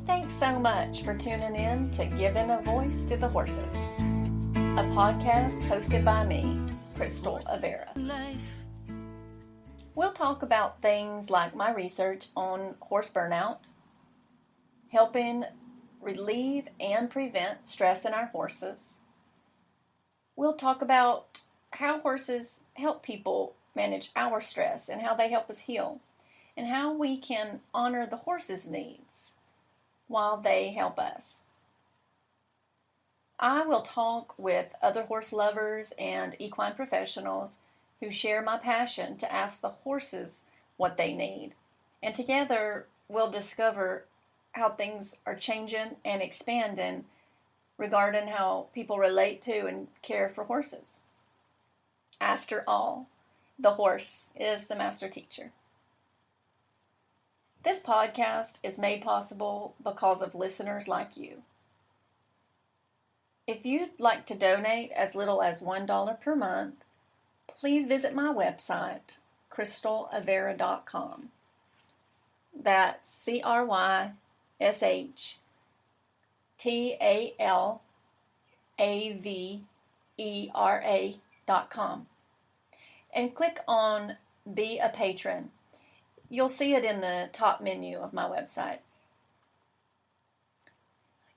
Thanks so much for tuning in to Giving a Voice to the Horses, a podcast hosted by me, Crystal Avera. We'll talk about things like my research on horse burnout, helping relieve and prevent stress in our horses. We'll talk about how horses help people manage our stress and how they help us heal, and how we can honor the horse's needs while they help us. I will talk with other horse lovers and equine professionals who share my passion to ask the horses what they need. And together we'll discover how things are changing and expanding regarding how people relate to and care for horses. After all, the horse is the master teacher. This podcast is made possible because of listeners like you. If you'd like to donate as little as $1 per month, please visit my website, crystalavera.com. That's crystalavera.com. And click on Be a Patron. You'll see it in the top menu of my website.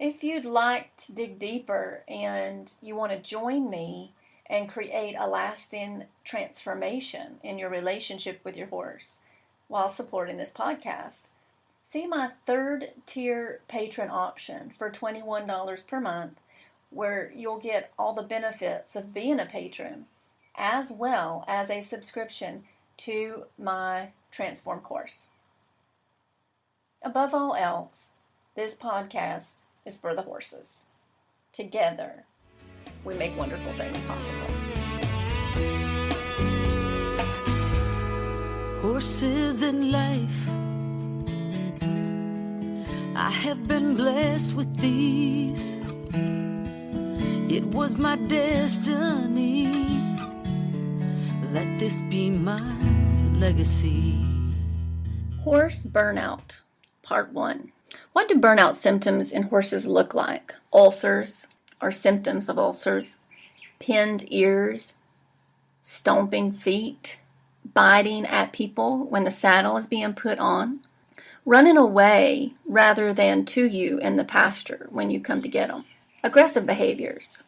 If you'd like to dig deeper and you want to join me and create a lasting transformation in your relationship with your horse while supporting this podcast, see my third tier patron option for $21 per month, where you'll get all the benefits of being a patron, as well as a subscription to my Transform course. Above all else, this podcast is for the horses. Together, we make wonderful things possible. Horses in life, I have been blessed with these. It was my destiny that this be my legacy. Horse burnout, part 1. What do burnout symptoms in horses look like? Ulcers or symptoms of ulcers, pinned ears, stomping feet, biting at people when the saddle is being put on, running away rather than to you in the pasture when you come to get them. Aggressive behaviors.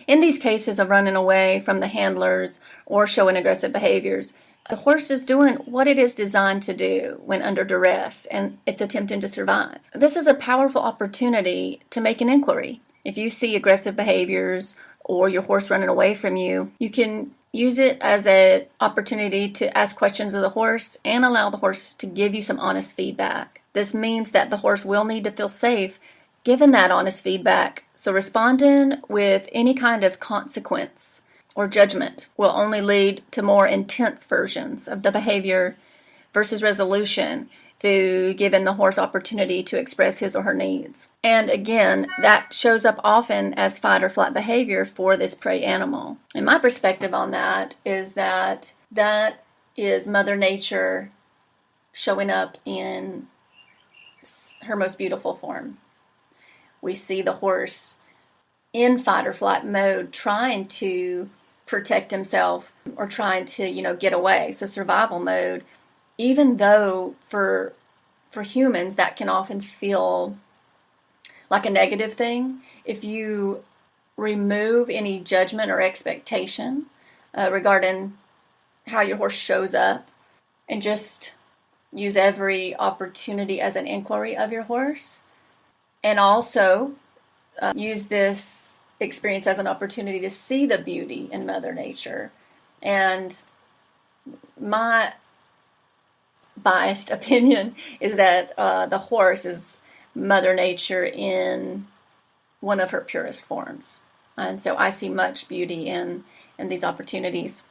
In these cases of running away from the handlers or showing aggressive behaviors, the horse is doing what it is designed to do when under duress, and it's attempting to survive. This is a powerful opportunity to make an inquiry. If you see aggressive behaviors or your horse running away from you, you can use it as an opportunity to ask questions of the horse and allow the horse to give you some honest feedback. This means that the horse will need to feel safe given that honest feedback. So responding with any kind of consequence or judgment will only lead to more intense versions of the behavior versus resolution through giving the horse opportunity to express his or her needs. And again, that shows up often as fight or flight behavior for this prey animal. And my perspective on that is that is Mother Nature showing up in her most beautiful form. We see the horse in fight or flight mode trying to protect himself or trying to, get away. So survival mode, even though for humans that can often feel like a negative thing, if you remove any judgment or expectation regarding how your horse shows up and just use every opportunity as an inquiry of your horse, and also use this experience as an opportunity to see the beauty in Mother Nature. And my biased opinion is that the horse is Mother Nature in one of her purest forms. And so I see much beauty in these opportunities.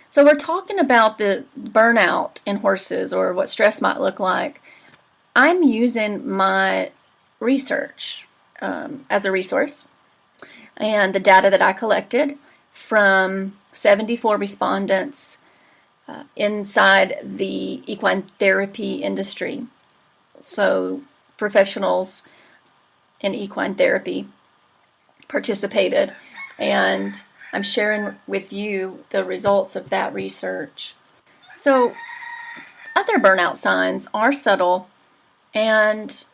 So we're talking about the burnout in horses, or what stress might look like. I'm using my research as a resource, and the data that I collected from 74 respondents inside the equine therapy industry. So professionals in equine therapy participated, and I'm sharing with you the results of that research. So, other burnout signs are subtle and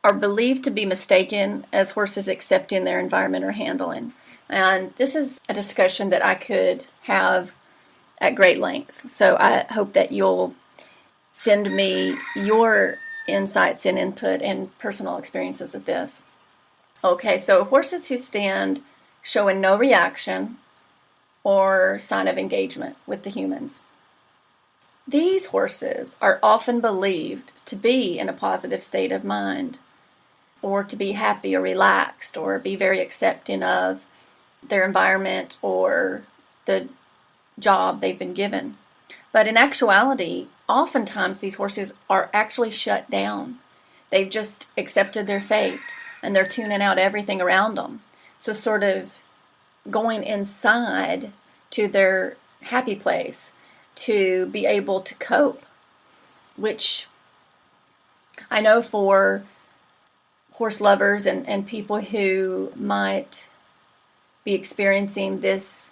are believed to be mistaken as horses accepting their environment or handling. And this is a discussion that I could have at great length. So I hope that you'll send me your insights and input and personal experiences of this. Okay, so horses who stand showing no reaction or sign of engagement with the humans. These horses are often believed to be in a positive state of mind, or to be happy or relaxed, or be very accepting of their environment or the job they've been given. But in actuality, oftentimes these horses are actually shut down. They've just accepted their fate and they're tuning out everything around them. So sort of going inside to their happy place to be able to cope, which I know for horse lovers and people who might be experiencing this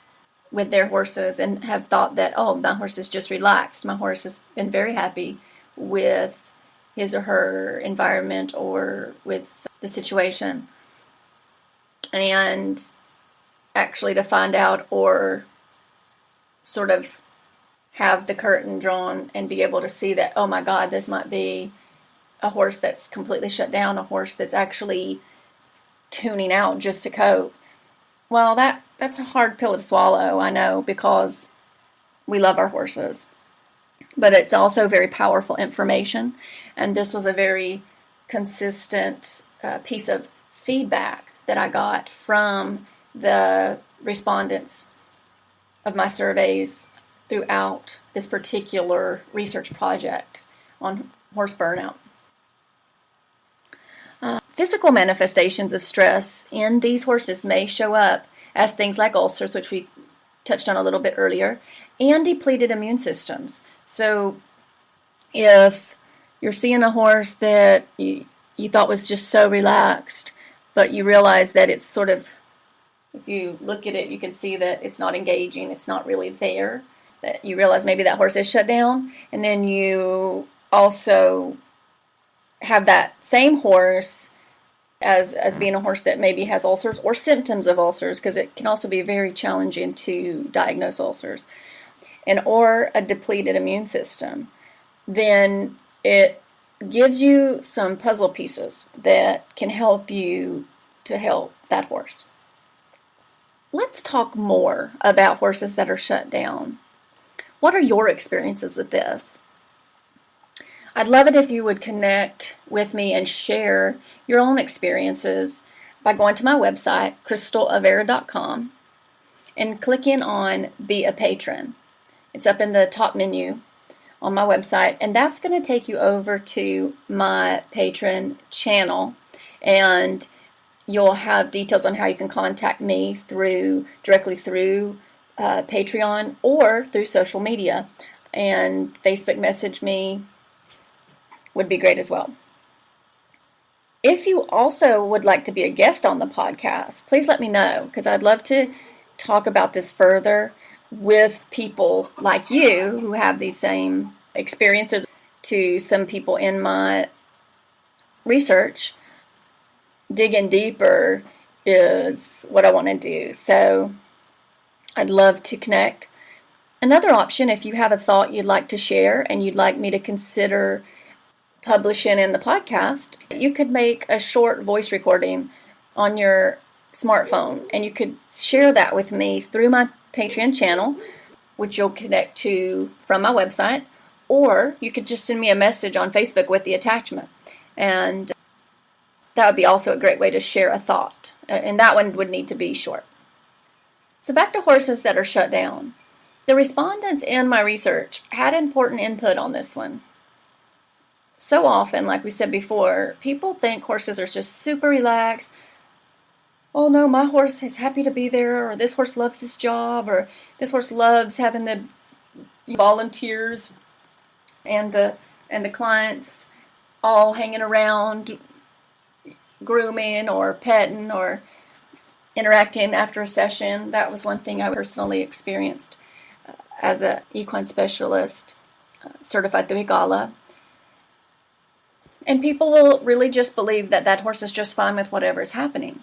with their horses and have thought that, oh, my horse is just relaxed. My horse has been very happy with his or her environment or with the situation. And actually to find out or sort of have the curtain drawn and be able to see that, oh my God, this might be a horse that's completely shut down, a horse that's actually tuning out just to cope. Well, that's a hard pill to swallow, I know, because we love our horses. But it's also very powerful information, and this was a very consistent piece of feedback that I got from the respondents of my surveys throughout this particular research project on horse burnout. Physical manifestations of stress in these horses may show up as things like ulcers, which we touched on a little bit earlier, and depleted immune systems. So if you're seeing a horse that you thought was just so relaxed, but you realize that it's sort of, if you look at it, you can see that it's not engaging, it's not really there, that you realize maybe that horse is shut down, and then you also have that same horse as being a horse that maybe has ulcers or symptoms of ulcers, because it can also be very challenging to diagnose ulcers, and or a depleted immune system, then it gives you some puzzle pieces that can help you to help that horse. Let's talk more about horses that are shut down. What are your experiences with this? I'd love it if you would connect with me and share your own experiences by going to my website, crystalavera.com, and clicking on Be a Patron. It's up in the top menu on my website, and that's going to take you over to my Patron channel, and you'll have details on how you can contact me directly through Patreon or through social media, and Facebook message me would be great as well. If you also would like to be a guest on the podcast, please let me know, because I'd love to talk about this further with people like you who have these same experiences. To some people in my research, digging deeper is what I want to do. So I'd love to connect. Another option, if you have a thought you'd like to share and you'd like me to consider publishing in the podcast, you could make a short voice recording on your smartphone, and you could share that with me through my Patreon channel, which you'll connect to from my website, or you could just send me a message on Facebook with the attachment, and that would be also a great way to share a thought, and that one would need to be short. So back to horses that are shut down. The respondents in my research had important input on this one. So often, like we said before, people think horses are just super relaxed. Oh no, my horse is happy to be there, or this horse loves this job, or this horse loves having the volunteers and the clients all hanging around, grooming or petting or interacting after a session. That was one thing I personally experienced as an equine specialist, certified through EGALA. And people will really just believe that that horse is just fine with whatever is happening.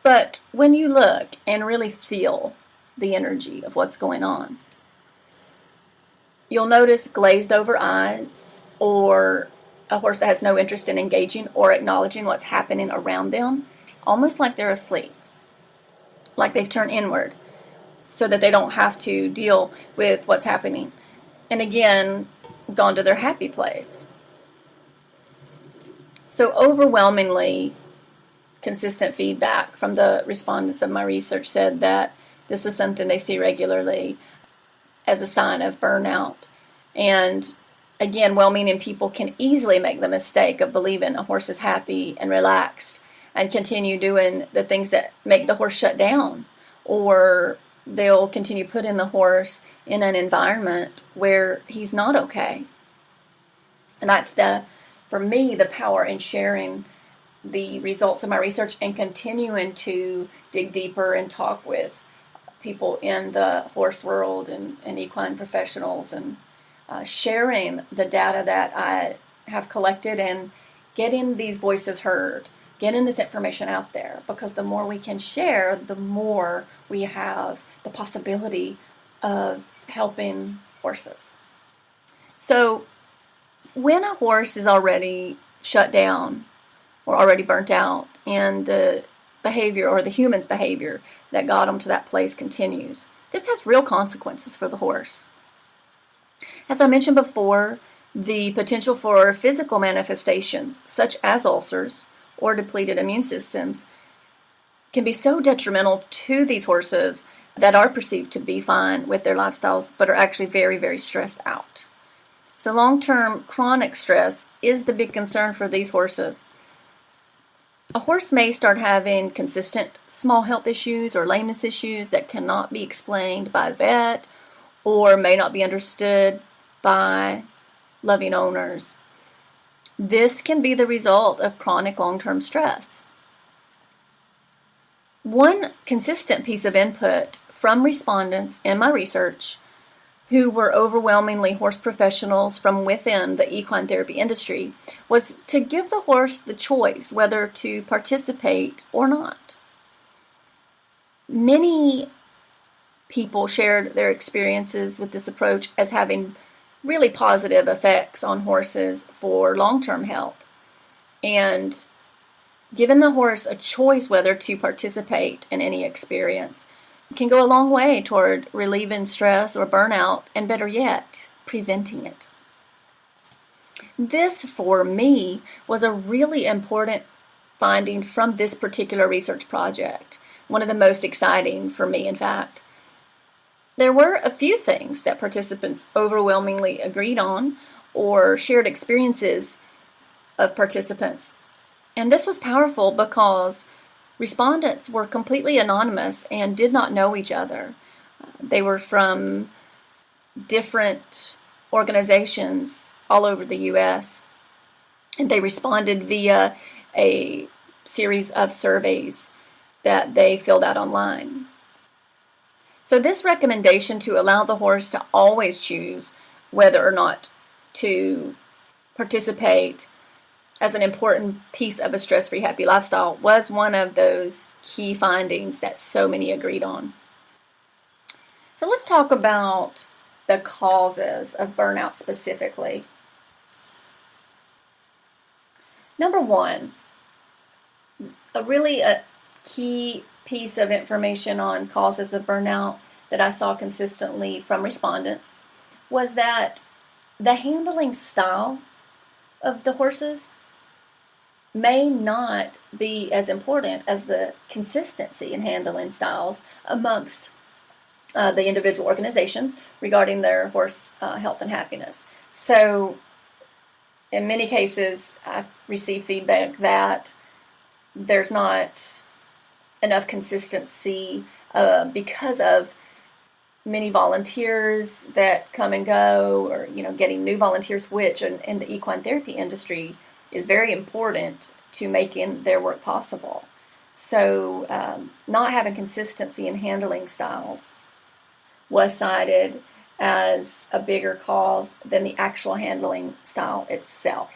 But when you look and really feel the energy of what's going on, you'll notice glazed over eyes, or a horse that has no interest in engaging or acknowledging what's happening around them, almost like they're asleep, like they've turned inward so that they don't have to deal with what's happening. And again, gone to their happy place. So overwhelmingly, consistent feedback from the respondents of my research said that this is something they see regularly as a sign of burnout. And again, well-meaning people can easily make the mistake of believing a horse is happy and relaxed and continue doing the things that make the horse shut down, or they'll continue putting the horse in an environment where he's not okay. And that's for me, the power in sharing the results of my research and continuing to dig deeper and talk with people in the horse world and equine professionals, and sharing the data that I have collected and getting these voices heard, getting this information out there, because the more we can share, the more we have the possibility of helping horses. So when a horse is already shut down or already burnt out, and the behavior or the human's behavior that got them to that place continues, this has real consequences for the horse. As I mentioned before, the potential for physical manifestations such as ulcers or depleted immune systems can be so detrimental to these horses that are perceived to be fine with their lifestyles but are actually very, very stressed out. So long-term chronic stress is the big concern for these horses. A horse may start having consistent small health issues or lameness issues that cannot be explained by a vet or may not be understood by loving owners. This can be the result of chronic long-term stress. One consistent piece of input from respondents in my research, who were overwhelmingly horse professionals from within the equine therapy industry, was to give the horse the choice whether to participate or not. Many people shared their experiences with this approach as having really positive effects on horses for long-term health. And giving the horse a choice whether to participate in any experience can go a long way toward relieving stress or burnout, and better yet, preventing it. This, for me, was a really important finding from this particular research project. One of the most exciting for me, in fact. There were a few things that participants overwhelmingly agreed on or shared experiences of participants. And this was powerful because respondents were completely anonymous and did not know each other. They were from different organizations all over the U.S., and they responded via a series of surveys that they filled out online. So this recommendation to allow the horse to always choose whether or not to participate as an important piece of a stress-free, happy lifestyle was one of those key findings that so many agreed on. So let's talk about the causes of burnout specifically. Number one, a key piece of information on causes of burnout that I saw consistently from respondents was that the handling style of the horses may not be as important as the consistency in handling styles amongst the individual organizations regarding their horse health and happiness. So in many cases, I've received feedback that there's not enough consistency because of many volunteers that come and go, or getting new volunteers, which in the equine therapy industry is very important to making their work possible. So not having consistency in handling styles was cited as a bigger cause than the actual handling style itself,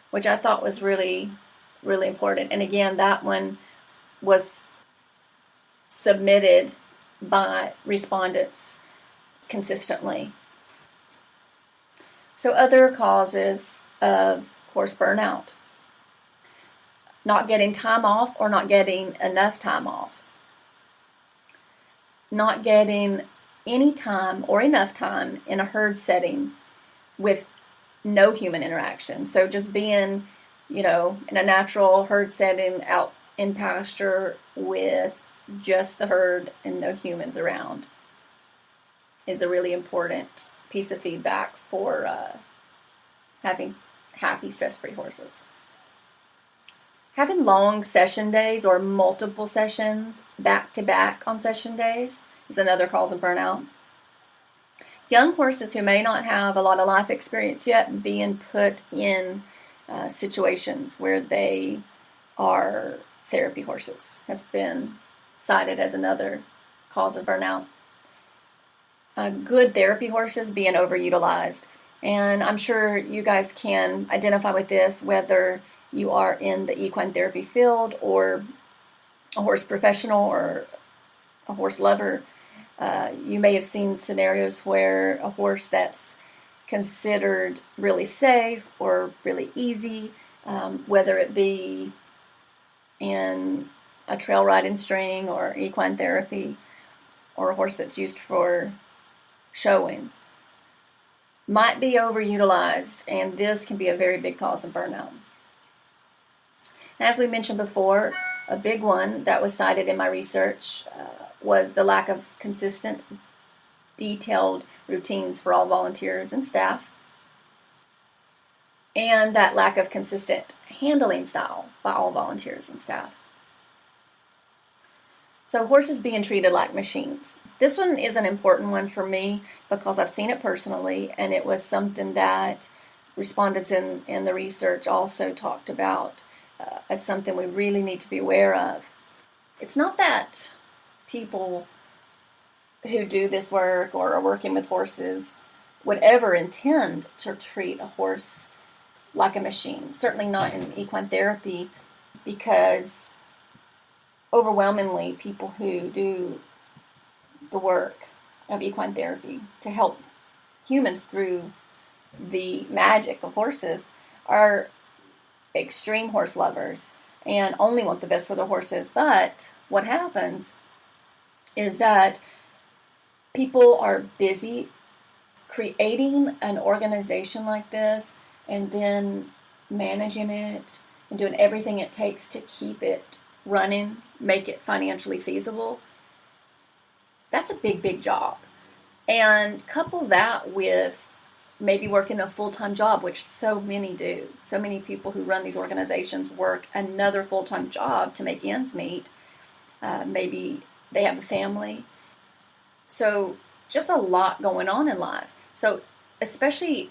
which I thought was really, really important. And again, that one was submitted by respondents consistently. So other causes of horse burnout: not getting time off or not getting enough time off, not getting any time or enough time in a herd setting with no human interaction. So just being, in a natural herd setting out in pasture with just the herd and no humans around is a really important piece of feedback for having happy, stress-free horses. Having long session days or multiple sessions back-to-back on session days is another cause of burnout. Young horses who may not have a lot of life experience yet being put in situations where they are therapy horses has been cited as another cause of burnout. Good therapy horses being overutilized. And I'm sure you guys can identify with this, whether you are in the equine therapy field or a horse professional or a horse lover. You may have seen scenarios where a horse that's considered really safe or really easy, whether it be in a trail riding string or equine therapy, or a horse that's used for showing, might be overutilized, and this can be a very big cause of burnout. As we mentioned before, a big one that was cited in my research was the lack of consistent, detailed routines for all volunteers and staff, and that lack of consistent handling style by all volunteers and staff. So horses being treated like machines. This one is an important one for me because I've seen it personally, and it was something that respondents in the research also talked about as something we really need to be aware of. It's not that people who do this work or are working with horses would ever intend to treat a horse like a machine. Certainly not in equine therapy, because overwhelmingly people who do the work of equine therapy to help humans through the magic of horses are extreme horse lovers and only want the best for their horses. But what happens is that people are busy creating an organization like this and then managing it and doing everything it takes to keep it running, make it financially feasible. That's a big, big job. And couple that with maybe working a full-time job, which so many do. So many people who run these organizations work another full-time job to make ends meet. Maybe they have a family. So just a lot going on in life. So especially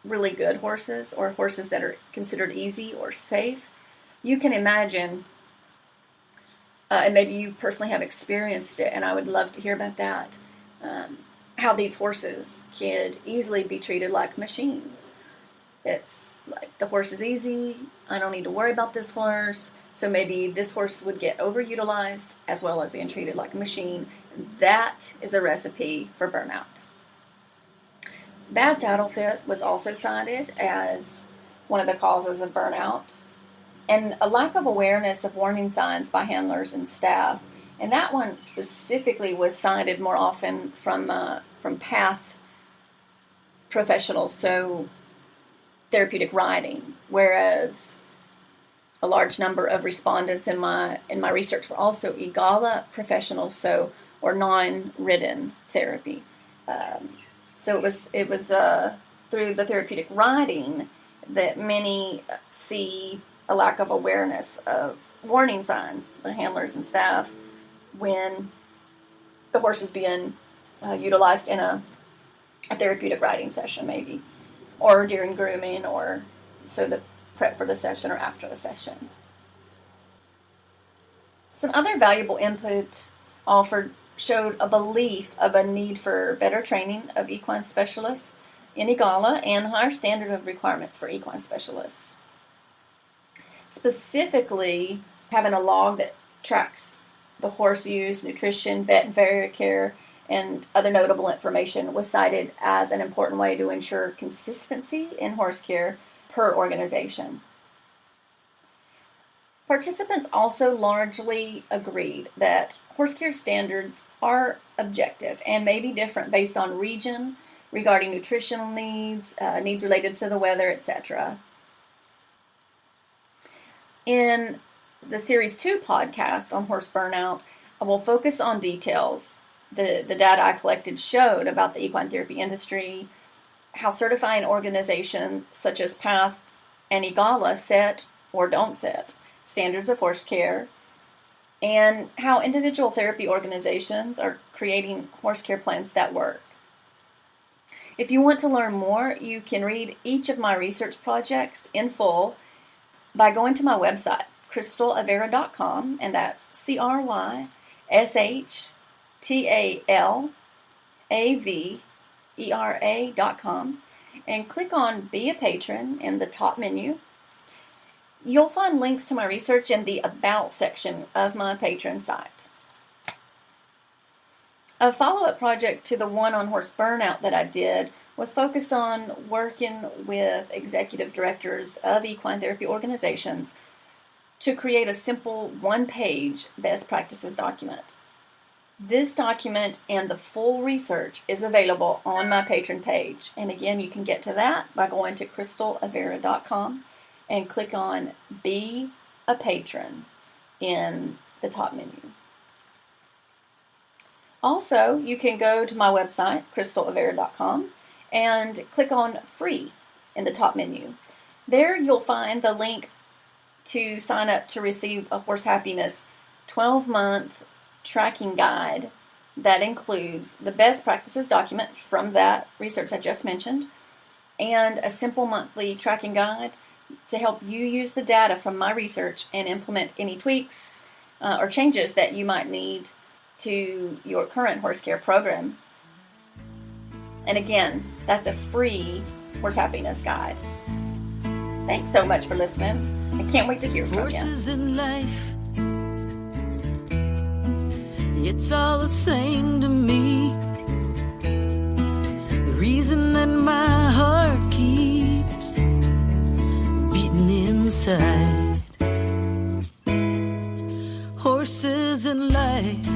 really good horses or horses that are considered easy or safe, you can imagine, and maybe you personally have experienced it, and I would love to hear about that, how these horses could easily be treated like machines. It's like the horse is easy, I don't need to worry about this horse, so maybe this horse would get overutilized as well as being treated like a machine. That is a recipe for burnout. Bad saddle fit was also cited as one of the causes of burnout, and a lack of awareness of warning signs by handlers and staff. And that one specifically was cited more often from path professionals, so therapeutic riding, whereas a large number of respondents in my research were also EGALA professionals, or non-ridden therapy. So it was through the therapeutic riding that many see a lack of awareness of warning signs by handlers and staff when the horse is being utilized in a therapeutic riding session maybe, or during grooming, or so the prep for the session or after the session. Some other valuable input offered showed a belief of a need for better training of equine specialists in EAGALA and higher standard of requirements for equine specialists. Specifically, having a log that tracks the horse use, nutrition, vet and farrier care, and other notable information was cited as an important way to ensure consistency in horse care per organization. Participants also largely agreed that horse care standards are objective and may be different based on region regarding nutritional needs, needs related to the weather, etc. In the Series 2 podcast on horse burnout, I will focus on details. The data I collected showed about the equine therapy industry, how certifying organizations such as PATH and EAGALA set or don't set standards of horse care, and how individual therapy organizations are creating horse care plans that work. If you want to learn more, you can read each of my research projects in full by going to my website, crystalavera.com, and that's crystalavera.com, and click on Be a Patron in the top menu. You'll find links to my research in the About section of my Patreon site. A follow-up project to the one on horse burnout that I did was focused on working with executive directors of equine therapy organizations to create a simple one-page best practices document. This document and the full research is available on my Patreon page. And again, you can get to that by going to crystalavera.com and click on Be a Patron in the top menu. Also, you can go to my website, crystalavera.com, and click on Free in the top menu. There you'll find the link to sign up to receive a Horse Happiness 12-month tracking guide that includes the best practices document from that research I just mentioned, and a simple monthly tracking guide to help you use the data from my research and implement any tweaks or changes that you might need to your current horse care program. And again, that's a free Horse Happiness guide. Thanks so much for listening. I can't wait to hear from you. Horses in life, it's all the same to me. The reason that my heart keeps beating inside. Horses in life,